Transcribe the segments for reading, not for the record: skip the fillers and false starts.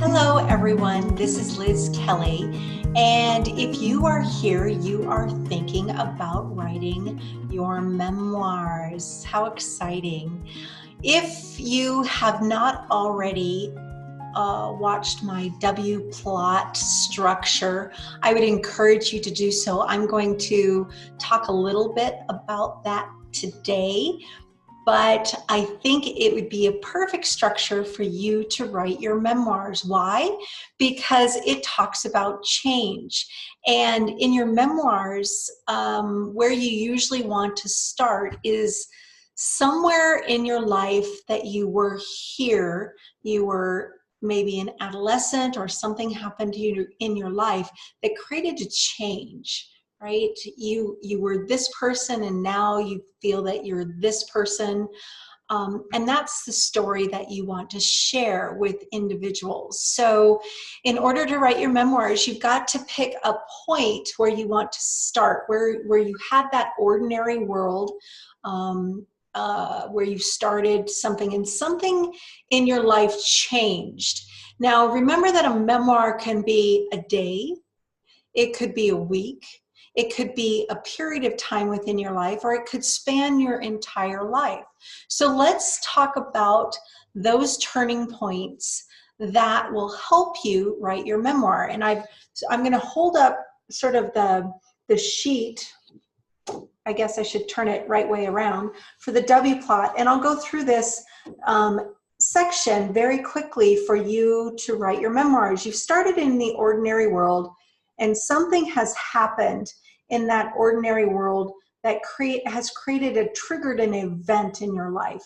Hello, everyone. This is Liz Kelly. And if you are here, you are thinking about writing your memoirs. How exciting. If you have not already watched my W plot structure, I would encourage you to do so. I'm going to talk a little bit about that today. But I think it would be a perfect structure for you to write your memoirs. Why? Because it talks about change. And in your memoirs, where you usually want to start is somewhere in your life that you were here, you were maybe an adolescent or something happened to you in your life that created a change. Right? You were this person and now you feel that you're this person. And that's the story that you want to share with individuals. So in order to write your memoirs, you've got to pick a point where you want to start, where you had that ordinary world, where you started something and something in your life changed. Now, remember that a memoir can be a day, it could be a week, it could be a period of time within your life, or it could span your entire life. So let's talk about those turning points that will help you write your memoir. And I'm going to hold up sort of the sheet. I guess I should turn it right way around for the W plot. And I'll go through this section very quickly for you to write your memoirs. You've started in the ordinary world, and something has happened in that ordinary world that has triggered an event in your life.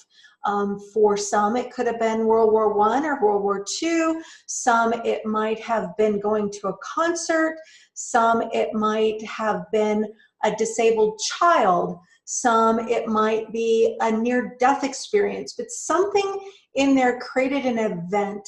For some, it could have been World War I or World War II. Some, it might have been going to a concert. Some, it might have been a disabled child. Some, it might be a near-death experience. But something in there created an event,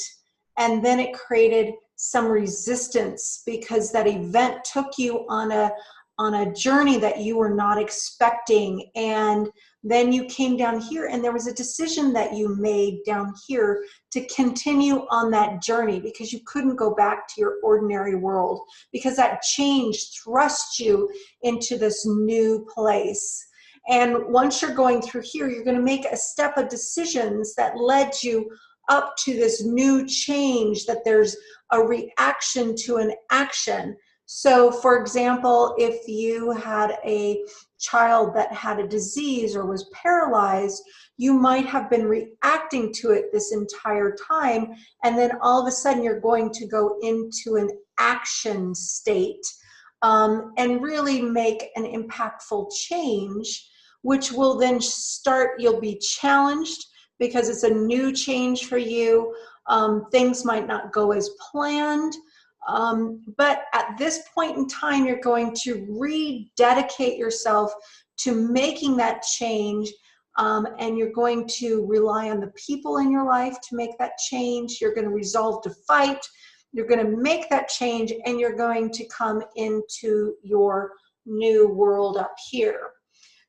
and then it created some resistance because that event took you on a journey that you were not expecting. And then you came down here and there was a decision that you made down here to continue on that journey because you couldn't go back to your ordinary world because that change thrust you into this new place. And once you're going through here, you're going to make a step of decisions that led you up to this new change, that there's a reaction to an action. So for example, if you had a child that had a disease or was paralyzed, you might have been reacting to it this entire time, and then all of a sudden you're going to go into an action state and really make an impactful change, which will then you'll be challenged because it's a new change for you. Things might not go as planned. But at this point in time, you're going to rededicate yourself to making that change, and you're going to rely on the people in your life to make that change. You're going to resolve to fight. You're going to make that change, and you're going to come into your new world up here.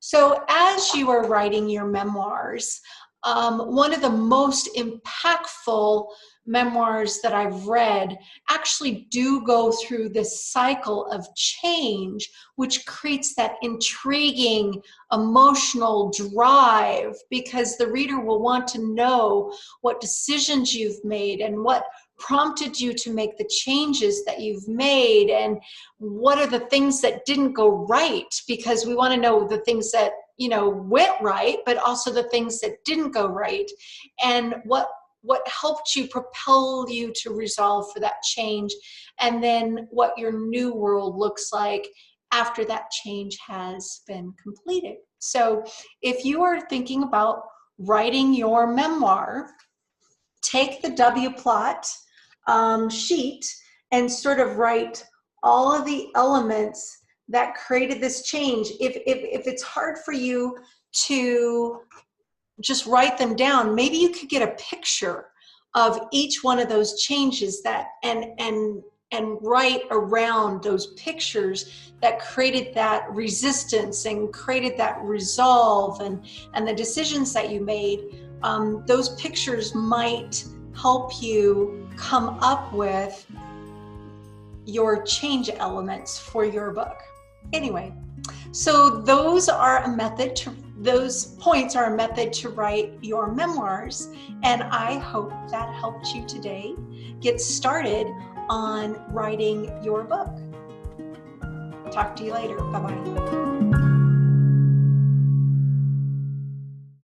So as you are writing your memoirs, one of the most impactful memoirs that I've read actually do go through this cycle of change, which creates that intriguing emotional drive because the reader will want to know what decisions you've made and what prompted you to make the changes that you've made and what are the things that didn't go right, because we want to know the things that went right, but also the things that didn't go right, and what helped you, propel you to resolve for that change, and then what your new world looks like after that change has been completed. So if you are thinking about writing your memoir, take the W plot sheet and sort of write all of the elements that created this change. If it's hard for you to just write them down, maybe you could get a picture of each one of those changes and write around those pictures that created that resistance and created that resolve and the decisions that you made. Those pictures might help you come up with your change elements for your book. Anyway, so those points are a method to write your memoirs, and I hope that helped you today get started on writing your book. Talk to you later. Bye-bye.